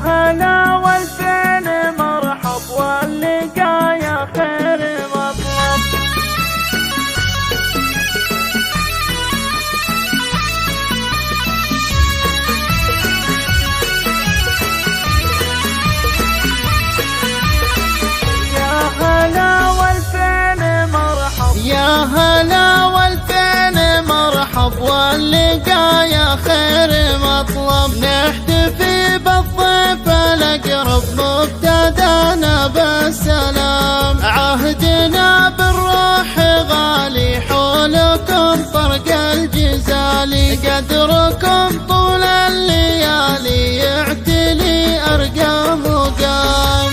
هلا والفين مرحب واللقا يا خير مطلب. يا هلا والفين مرحب، يا هلا والفين مرحب واللقا يا خير مطلب. نحتفي بالضيف الأقرب مبتدانا بالسلام. عهدنا بالروح غالي حولكم طرق الجزالي. قدركم طول الليالي يعتلي أرقى مقام.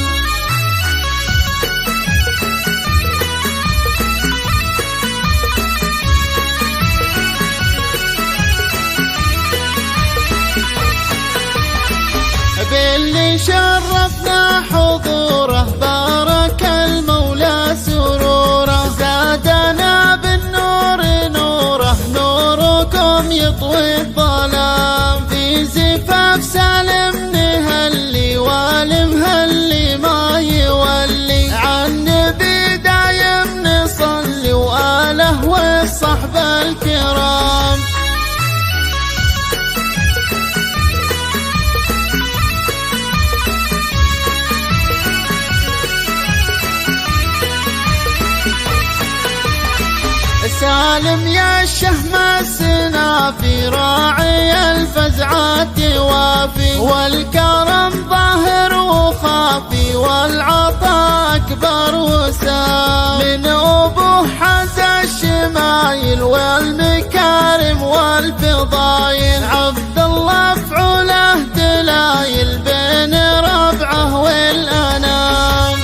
باللي شرفنا حضوره بارك المولى سروره. زادنا بالنور نوره، نوركم يطوي الظلام. في زفاف سالم نهلي والمهلي ما يولي. عن نبي دايم نصلي وآله والصحب الكرام. سالم يا الشهم السنافي راعي الفزعات وافي. والكرم ظاهر وخافي والعطاء أكبر وسام. من أبوه حز الشمايل والمكارم والفضايل. عبد الله فعوله دلايل بين ربعه والأنام.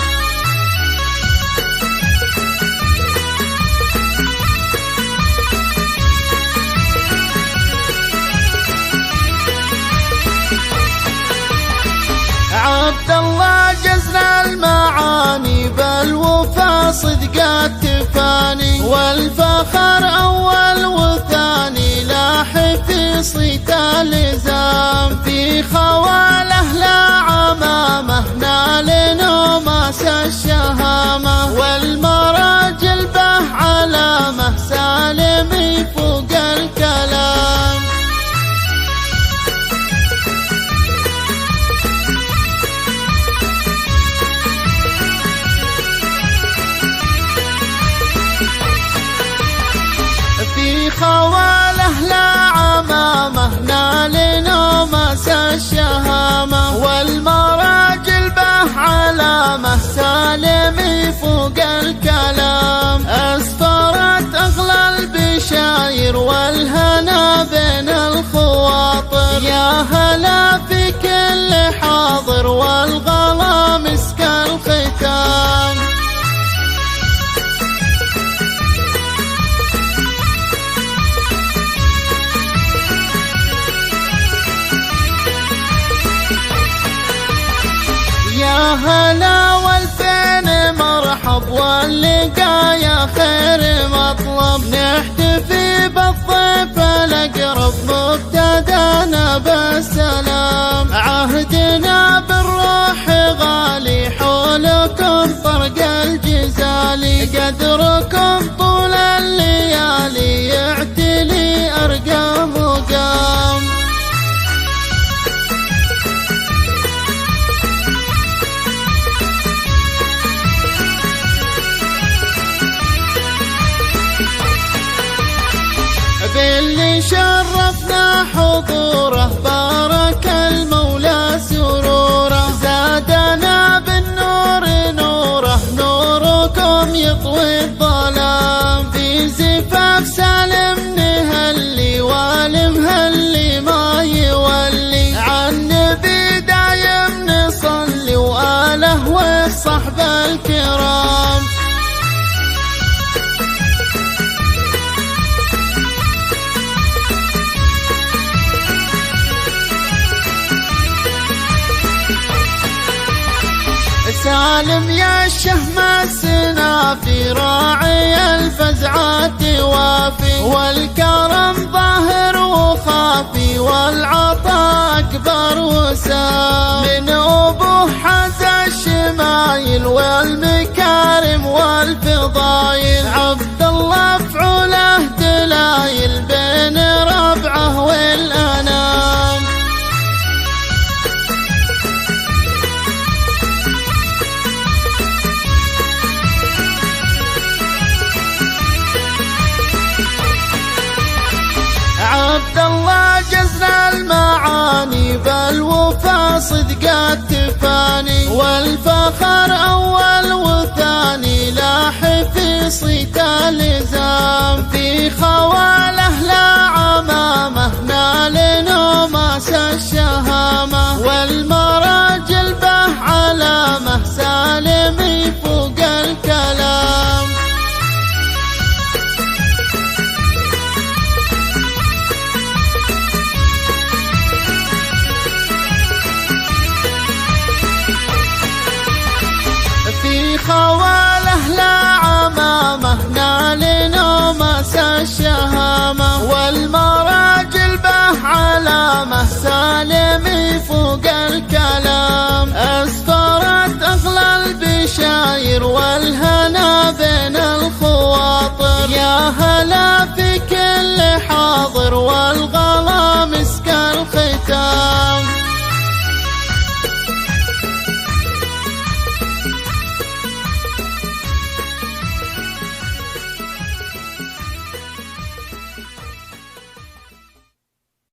عبد الله جزل المعاني بالوفا صدقات تفاني. والفخر أول وثاني لاح في صيت الإزام. في خواله لا عمامه نال نوماس الشهامة. والمراجل به علامة سالمي فوق الكلام. في خواله لا عمامه نال نوماس الشهامة. والمراجل به علامة سالمي فوق الكلام. أسفرت أغلى البشاير والهنا بين الخواطر. يا هلا في كل حاضر والغلا مسك الختام. يا هلا والفين مرحب واللقا يا خير مطلب. نحتفي بالضيف الأقرب مبتدانا بالسلام. عهدنا بالروح غالي حولكم طرق الجزالي. قدركم طول الليالي يعتلي أرقى مقام. باللي شرفنا حضوره بارك المولى سروره. زادنا بالنور نوره، نوركم يطوي الظلام. في زفاف سالم نهلي والمهلي ما يولي. عن نبي دايم نصلي وآله والصحب الكرام. سالم يا الشهم السنافي راعي الفزعات وافي. والكرم ظاهر وخافي والعطاء أكبر وسام. من والمكارم والفضايل. عبد الله فعوله دلايل بين ربعه والأنام. عبد الله جزنا المعاني بالوفا صدق التفاني، والفخر أول وثاني لاح في صيت الإزام. في خواله لا عمامه نال نوماس الشهامة، والمراجل به علامة سالم فوق الكلام. في خواله لا عمامه نال نوماس الشهامة، والمراجل به علامة سالم فوق الكلام. أسفرت أغلى البشاير والهدى